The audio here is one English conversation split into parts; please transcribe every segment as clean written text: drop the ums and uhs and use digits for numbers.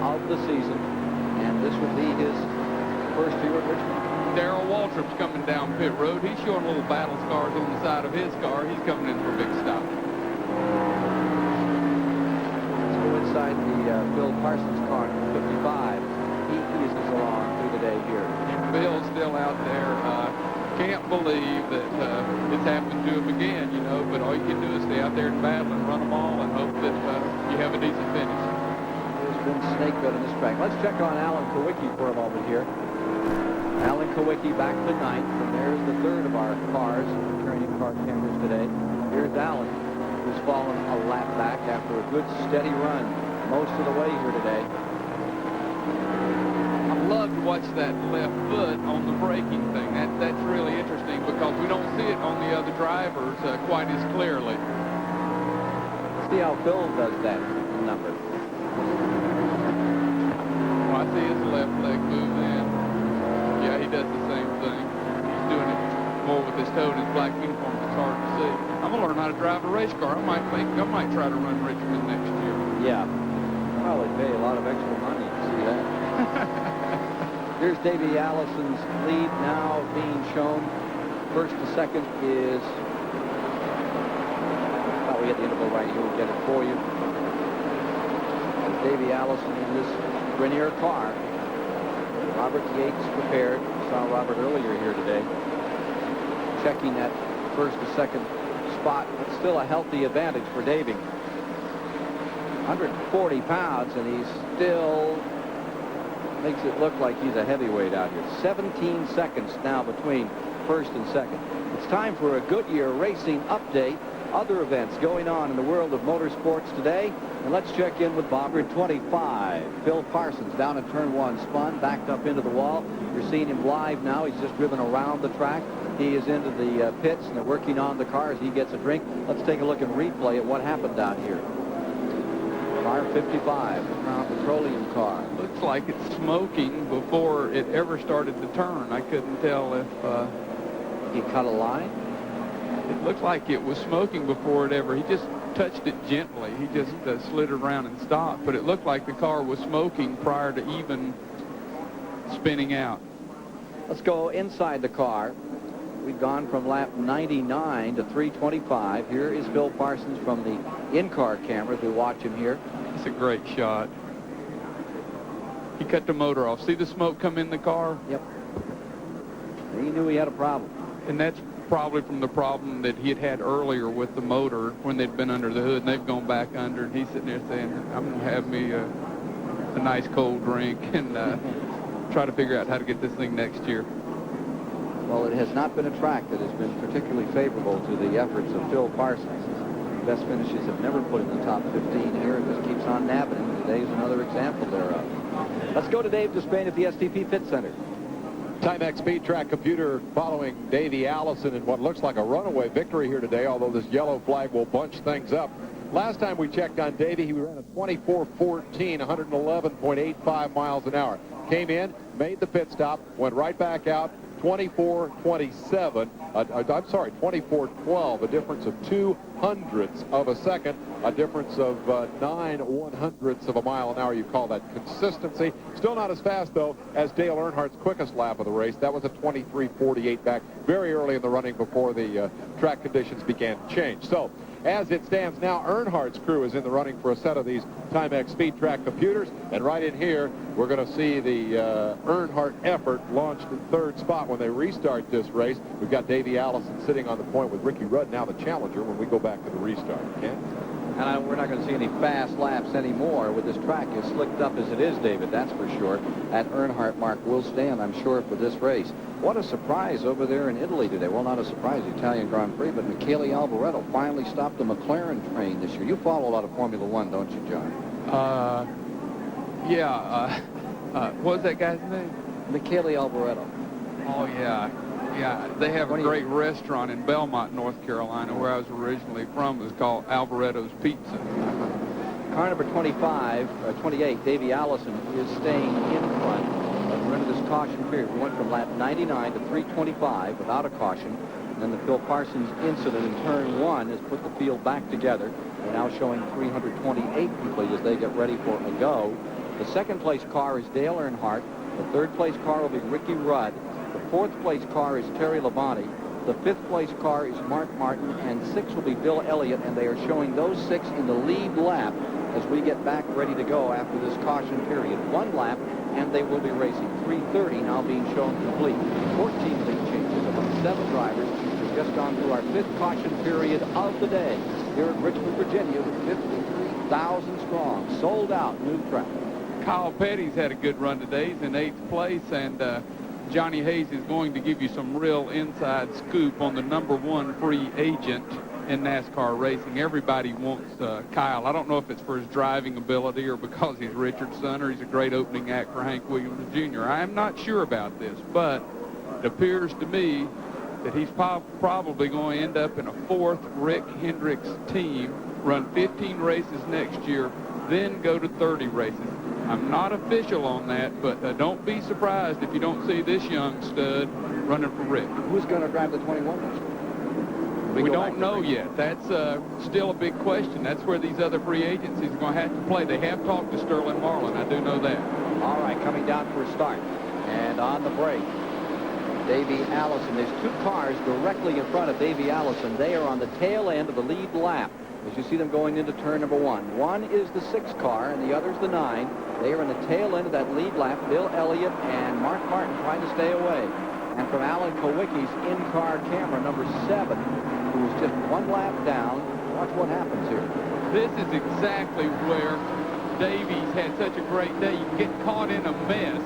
of the season, and this will be his first year at Richmond. Darrell Waltrip's coming down pit road. He's showing little battle scars on the side of his car. He's coming in for a big stop. Let's go inside the Phil Parsons car, 55. He eases along through the day here. And Phil's still out there. Can't believe that it's happened to him again, you know, but all you can do is stay out there and battle and run them all and hope that you have a decent finish. There's been snake bit on this track. Let's check on Alan Kowicki for a moment here. Alan Kowicki back to 9th, and there's the third of our cars, returning car cameras today. Here's Alan, who's fallen a lap back after a good steady run most of the way here today. Love to watch that left foot on the braking thing. That's really interesting because we don't see it on the other drivers quite as clearly. Let's see how Phil does that number. Well, I see his left leg move in. Yeah, he does the same thing. He's doing it more with his toe in his black uniform. It's hard to see. I'm gonna learn how to drive a race car. I might try to run Richmond next year. Yeah, probably pay a lot of extra money to see that. Here's Davey Allison's lead now being shown. First to second is, thought we had the interval right here. We'll get it for you. Davey Allison in this Grenier car. Robert Yates prepared. Saw Robert earlier here today. Checking that first to second spot, but still a healthy advantage for Davey. 140 pounds, and he's still makes it look like he's a heavyweight out here. 17 seconds now between first and second. It's time for a Goodyear Racing update. Other events going on in the world of motorsports today. And let's check in with Bobber at 25. Phil Parsons down at turn 1, spun, backed up into the wall. You're seeing him live now. He's just driven around the track. He is into the pits, and they're working on the car as he gets a drink. Let's take a look and replay at what happened down here. Car 55, the Crown Petroleum car. Looks like it's smoking before it ever started to turn. I couldn't tell if he cut a line. It looks like it was smoking before it ever. He just touched it gently. He just slid around and stopped. But it looked like the car was smoking prior to even spinning out. Let's go inside the car. We've gone from lap 99 to 325. Here is Phil Parsons from the in-car camera to watch him here. It's a great shot. He cut the motor off. See the smoke come in the car? Yep. He knew he had a problem. And that's probably from the problem that he had earlier with the motor when they'd been under the hood, and they've gone back under, and he's sitting there saying, I'm going to have me a nice cold drink and try to figure out how to get this thing next year. Well, it has not been a track that has been particularly favorable to the efforts of Phil Parsons. Best finishes have never put in the top 15 here. It just keeps on nabbing him. Today's another example thereof. Let's go to Dave Despain at the STP Pit Center. Timex Speed Track computer following Davey Allison in what looks like a runaway victory here today, although this yellow flag will bunch things up. Last time we checked on Davey, he ran a 24.14, 111.85 miles an hour. Came in, made the pit stop, went right back out, 24.27, 24.12, a difference of 0.02 of a second, a difference of 0.09 of a mile an hour. You call that consistency. Still not as fast, though, as Dale Earnhardt's quickest lap of the race. That was a 23.48 back very early in the running before the track conditions began to change. So, as it stands now, Earnhardt's crew is in the running for a set of these Timex Speed Track computers. And right in here, we're going to see the Earnhardt effort launched in third spot when they restart this race. We've got Davey Allison sitting on the point with Ricky Rudd, now the challenger, when we go back to the restart. Ken? And we're not going to see any fast laps anymore with this track as slicked up as it is, David, that's for sure. That Earnhardt mark will stand, I'm sure, for this race. What a surprise over there in Italy today. Well, not a surprise, the Italian Grand Prix, but Michele Alboreto finally stopped the McLaren train this year. You follow a lot of Formula One, don't you, John? Yeah. What was that guy's name? Michele Alboreto. Oh, yeah. Yeah, they have a great restaurant in Belmont, North Carolina, where I was originally from. It was called Alvareto's Pizza. Car number 28, Davey Allison, is staying in front. We're into this caution period. We went from lap 99 to 325 without a caution. And then the Phil Parsons incident in turn 1 has put the field back together. They're now showing 328 quickly as they get ready for a go. The second place car is Dale Earnhardt. The third place car will be Ricky Rudd. The fourth place car is Terry Labonte. The fifth place car is Mark Martin, and sixth will be Bill Elliott, and they are showing those 6 in the lead lap as we get back ready to go after this caution period. 1 lap, and they will be racing. 3:30 now being shown complete. 14 lead changes among 7 drivers. We've just gone through our 5th caution period of the day here at Richmond, Virginia, with 53,000 strong. Sold out new track. Kyle Petty's had a good run today. He's in 8th place, and Johnny Hayes is going to give you some real inside scoop on the #1 free agent in NASCAR racing. Everybody wants Kyle. I don't know if it's for his driving ability or because he's Richard's son or he's a great opening act for Hank Williams Jr. I am not sure about this, but it appears to me that he's probably going to end up in a 4th Rick Hendricks team, run 15 races next year, then go to 30 races. I'm not official on that, but don't be surprised if you don't see this young stud running for Rick. Who's going to drive the 21 next year? We don't know yet. That's still a big question. That's where these other free agencies are going to have to play. They have talked to Sterling Marlin. I do know that. All right, coming down for a start. And on the brake, Davey Allison. There's 2 cars directly in front of Davey Allison. They are on the tail end of the lead lap as you see them going into turn number 1. One is the 6 car, and the other's the 9. They are in the tail end of that lead lap. Bill Elliott and Mark Martin trying to stay away. And from Alan Kowicki's in-car camera, number 7, who is just 1 lap down. Watch what happens here. This is exactly where Davey's had such a great day. You get caught in a mess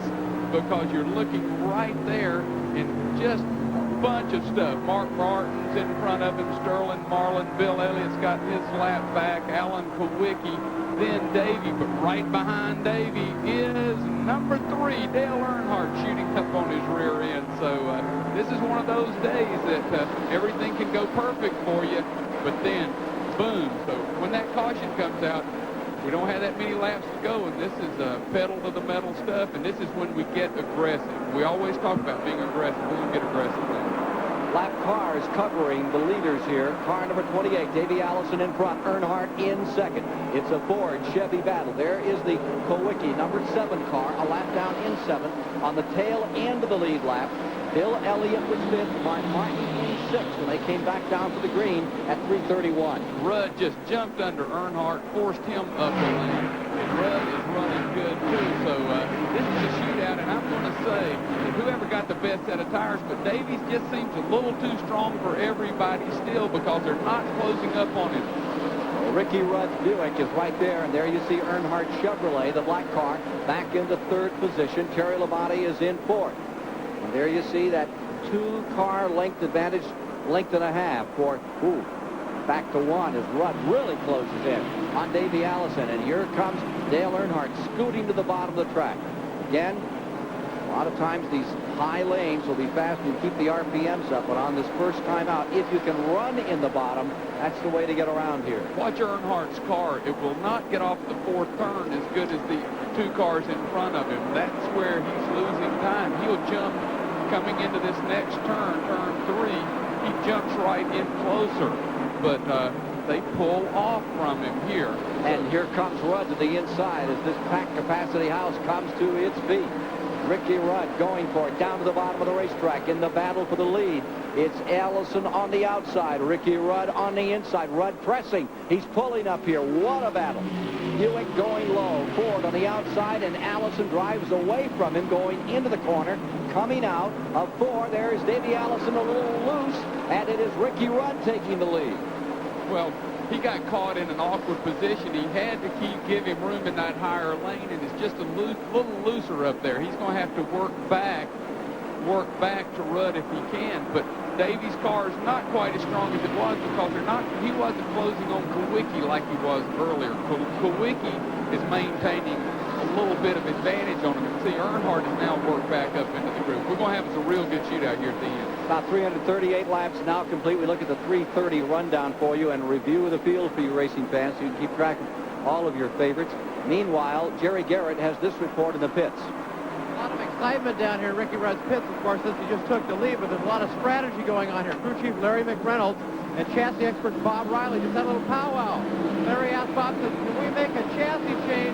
because you're looking right there and just a bunch of stuff. Mark Martin's in front of him, Sterling Marlin, Bill Elliott's got his lap back, Alan Kowicki, then Davey, but right behind Davey is number 3, Dale Earnhardt, shooting up on his rear end. So this is one of those days that everything can go perfect for you, but then, boom. So when that caution comes out, we don't have that many laps to go, and this is pedal to the metal stuff, and this is when we get aggressive. We always talk about being aggressive. We're going to get aggressive now. Lap cars covering the leaders here. Car number 28, Davey Allison in front, Earnhardt in second. It's a Ford Chevy battle. There is the Kowicki number 7 car, a lap down in 7th. On the tail end of the lead lap, Bill Elliott was 5th, Mark Martin in 6th, and they came back down to the green at 3:31. Rudd just jumped under Earnhardt, forced him up the lane, and Rudd is running good too. So this is a shootout, and I'm going to say that whoever got the best set of tires, but Davies just seems a little too strong for everybody still because they're not closing up on him. Well, Ricky Rudd's Buick is right there, and there you see Earnhardt Chevrolet, the black car, back into 3rd position. Terry Labonte is in 4th. And there you see that 2-car length advantage, length and a half for, back to 1 as Rudd really closes in on Davey Allison. And here comes Dale Earnhardt scooting to the bottom of the track. Again, a lot of times these high lanes will be fast and keep the RPMs up, but on this first time out, if you can run in the bottom, that's the way to get around here. Watch Earnhardt's car. It will not get off the 4th turn as good as the 2 cars in front of him. That's where he's losing time. He'll jump coming into this next turn, turn 3. He jumps right in closer, but they pull off from him here. And here comes Rudd to the inside as this packed capacity house comes to its feet. Ricky Rudd going for it down to the bottom of the racetrack in the battle for the lead. It's Allison on the outside, Ricky Rudd on the inside. Rudd pressing. He's pulling up here. What a battle. Buick going low. Ford on the outside, and Allison drives away from him going into the corner. Coming out of 4, there's Davey Allison a little loose, and it is Ricky Rudd taking the lead. Well, he got caught in an awkward position. He had to give him room in that higher lane, and it's just a little looser up there. He's going to have to work back to Rudd if he can. But Davey's car is not quite as strong as it was because he wasn't closing on Kowicki like he was earlier. Kowicki is maintaining a little bit of advantage on him. And see, Earnhardt has now worked back up into the group. We're going to have a real good shootout here at the end. About 338 laps now complete. We look at the 3:30 rundown for you and a review of the field for you racing fans so you can keep track of all of your favorites. Meanwhile, Jerry Garrett has this report in the pits. A lot of excitement down here in Ricky Rudd's pits, of course, since he just took the lead, but there's a lot of strategy going on here. Crew Chief Larry McReynolds and chassis expert Bob Riley just had a little powwow. Larry asked Bob, says, can we make a chassis change